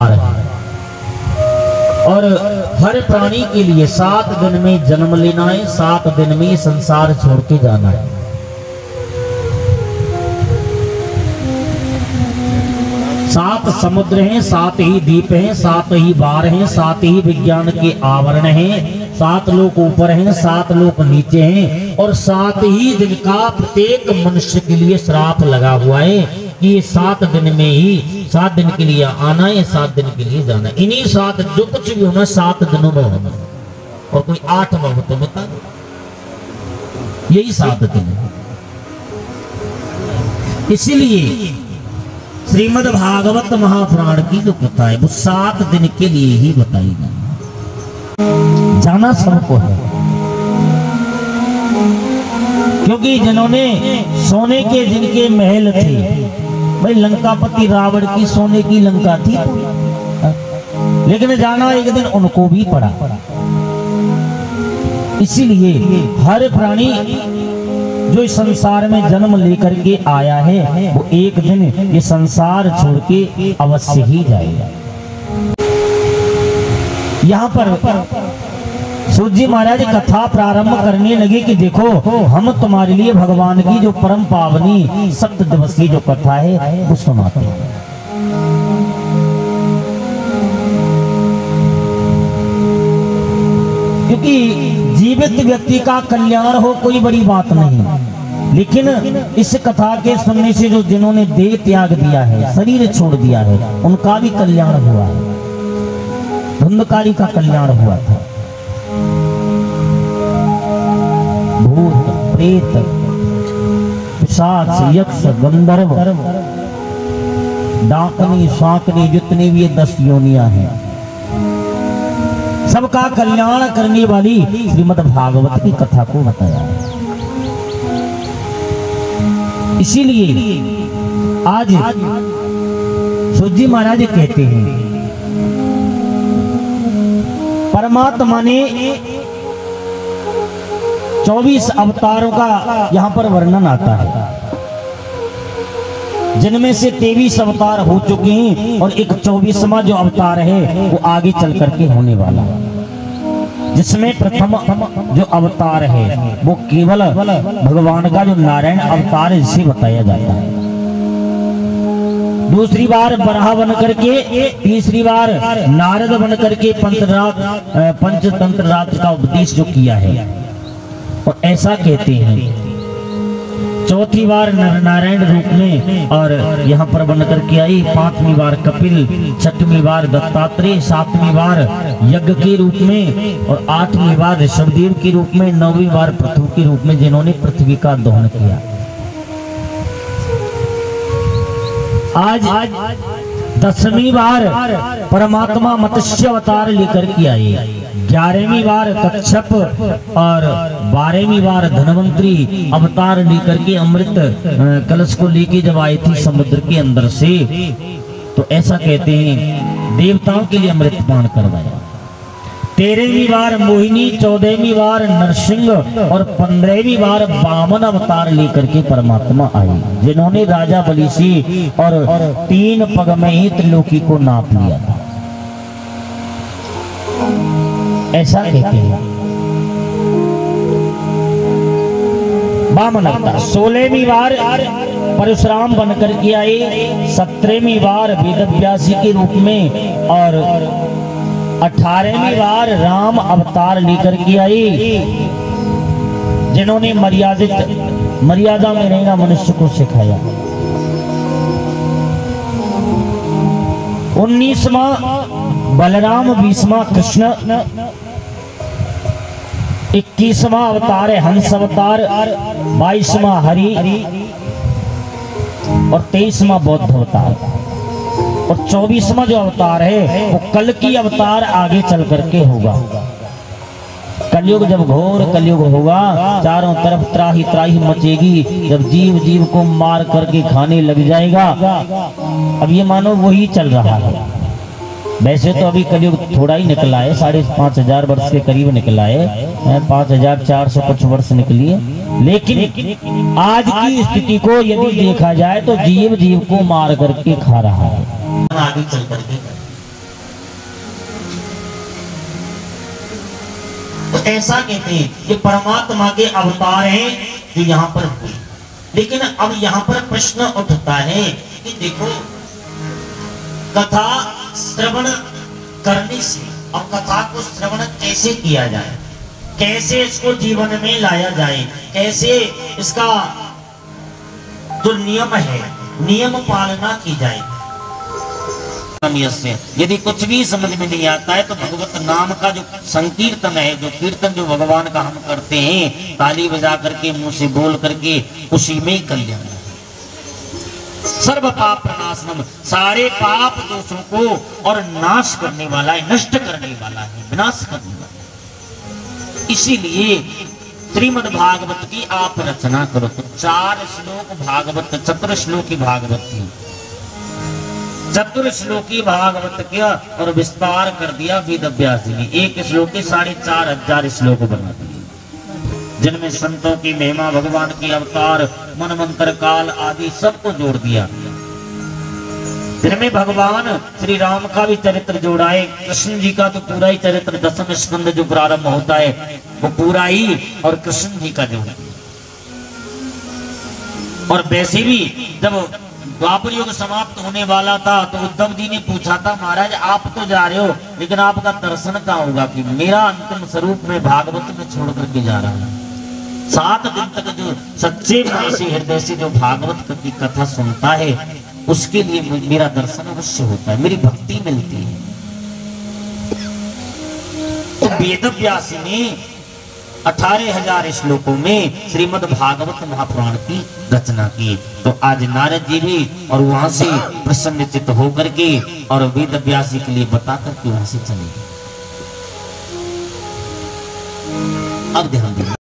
और हर प्राणी के लिए 7 दिन में जन्म लेना है, 7 दिन में संसार छोड़ के जाना है। सात समुद्र हैं, 7 ही द्वीप हैं, 7 ही बार हैं, 7 ही विज्ञान के आवरण हैं, 7 लोक ऊपर हैं, 7 लोक नीचे हैं, और 7 ही दिन का प्रत्येक मनुष्य के लिए श्राप लगा हुआ है कि 7 दिन में ही 7 दिन के लिए आना है, 7 दिन के लिए जाना है। इन्हीं 7 जो कुछ भी होना 7 दिनों में होना, और कोई 8 में हो तो बता दो, यही 7 दिन है। इसीलिए श्रीमद् भागवत महापुराण की जो कथा है वो 7 दिन के लिए ही बताई गई। जाना सबको है, क्योंकि जिन्होंने सोने के जिनके महल थे, भाई लंकापति रावण की सोने की लंका थी, लेकिन जाना एक दिन उनको भी पड़ा। इसीलिए हर प्राणी जो इस संसार में जन्म लेकर के आया है वो एक दिन ये संसार छोड़ के अवश्य ही जाएगा। यहाँ पर सूत जी महाराज कथा प्रारंभ करने लगे कि देखो हम तुम्हारे लिए भगवान की जो परम पावनी 7 दिवस की जो कथा है वो सुनाते हैं। क्योंकि जीवित व्यक्ति का कल्याण हो कोई बड़ी बात नहीं, लेकिन इस कथा के सुनने से जो जिन्होंने देह त्याग दिया है, शरीर छोड़ दिया है, उनका भी कल्याण हुआ है। धुंधकारी का कल्याण हुआ था। भूत प्रेत पिशाच यक्ष गंधर्व डाकनी शाकनी जितनी भी 10 योनियां हैं, सबका कल्याण करने वाली श्रीमद् भागवत की कथा को बताया है। इसीलिए आज सूत जी महाराज कहते हैं परमात्मा ने 24 अवतारों का यहाँ पर वर्णन आता है, जिनमें से 23 अवतार हो चुके हैं और एक 24वां जो अवतार है वो आगे चल करके होने वाला है, जिसमें प्रथम जो अवतार है वो केवल भगवान का जो नारायण अवतार है जिसे बताया जाता है। दूसरी बार बराह बन करके, तीसरी बार नारद बन करके पंचतंत्र रात्र का उपदेश जो किया है, और ऐसा कहते हैं। चौथी बार नर नारायण रूप में और यहाँ पर बन करके आई, 5वीं बार कपिल, 6वीं बार दत्तात्रेय, 7वीं बार यज्ञ के रूप में, और 8वीं बार ऋषभदेव के रूप में, 9वीं बार पृथु के रूप में, जिन्होंने पृथ्वी का दोहन किया। आज 10वीं बार परमात्मा मत्स्य अवतार लेकर के आए, 11वीं बार कच्छप और 12वीं बार धनवंतरी अवतार लेकर के अमृत कलश को लेके जब आई थी समुद्र के अंदर से, तो ऐसा कहते हैं देवताओं के लिए अमृत पान करवाया। 13वीं बार मोहिनी, 14वीं बार नरसिंह और 15वीं बार वामन अवतार लेकर के परमात्मा आए, जिन्होंने राजा बलि से और 3 पग में ही त्रिलोकी को नाप लिया था। ऐसा कहते हैं वामन अवतार। 16वीं बार परशुराम बनकर के आए, 17वीं बार वेदव्यासी के रूप में, और 18वीं बार राम अवतार लेकर के आए, जिन्होंने मर्यादा में रहना मनुष्य को सिखाया। 19वां बलराम, 20वां कृष्ण, 21वां अवतार है हंस अवतार, 22वां हरि और 23वां बौद्ध अवतार, और 24वां जो अवतार है वो कल की अवतार आगे चल करके होगा। कलयुग जब घोर कलयुग होगा, चारों तरफ त्राही त्राही मचेगी, जब जीव जीव को मार करके खाने लग जाएगा। अब ये मानो वही चल रहा है। वैसे तो अभी कलयुग थोड़ा ही निकला है, 5,500 वर्ष के करीब निकला है, 5,400 कुछ वर्ष निकली है, लेकिन आज की स्थिति को यदि देखा जाए तो जीव जीव को मार करके खा रहा है। आगे चल करके तो ऐसा कहते हैं ये परमात्मा के अवतार हैं जो यहाँ पर हुए। लेकिन अब यहाँ पर प्रश्न उठता है कि देखो कथा श्रवण करने से, और कथा को श्रवण कैसे किया जाए, कैसे इसको जीवन में लाया जाए, कैसे इसका जो नियम है नियम पालना की जाए। यदि कुछ भी समझ में नहीं आता है तो भगवत नाम का जो संकीर्तन है, जो कीर्तन जो भगवान का हम करते हैं ताली बजा करके मुंह से बोल करके, उसी में ही कल्याण है। सर्व पाप प्रणाशनम, सारे पाप दोषों को और नाश करने वाला है, नष्ट करने वाला है, विनाश करने वाला है। इसीलिए श्रीमद् भागवत की आप रचना करो। तो 4 श्लोक भागवत, चतुर श्लोकी भागवत थी, चतुर श्लोकी भागवत किया और विस्तार कर दिया वेद व्यास जी ने। एक श्लोक के 4500 श्लोक बना दिए, जिनमें संतों की महिमा, भगवान की अवतार, मनमंत्र काल आदि सबको जोड़ दिया। जिनमें भगवान श्री राम का भी चरित्र जोड़ा है, कृष्ण जी का तो पूरा ही चरित्र, 10वें स्कंद जो प्रारंभ होता है वो पूरा ही, और कृष्ण जी का जोड़ा। और वैसे भी जब द्वापर युग समाप्त होने वाला था तो उद्धव जी ने पूछा था, महाराज आप तो जा रहे हो लेकिन आपका दर्शन क्या होगा, कि मेरा अंतिम स्वरूप में भागवत में छोड़ करके जा रहा है। 7 दिन तक जो सच्चे मन से हृदय से जो भागवत की कथा सुनता है उसके लिए मेरा दर्शन अवश्य होता है, मेरी भक्ति मिलती है। तो वेद व्यास ने 18,000 श्लोकों में श्रीमद् भागवत महापुराण की रचना की। तो आज नारद जी भी और वहां से प्रसन्नचित्त होकर के और वेद व्यास जी के लिए बता करके वहां से चले गए। अब ध्यान देना।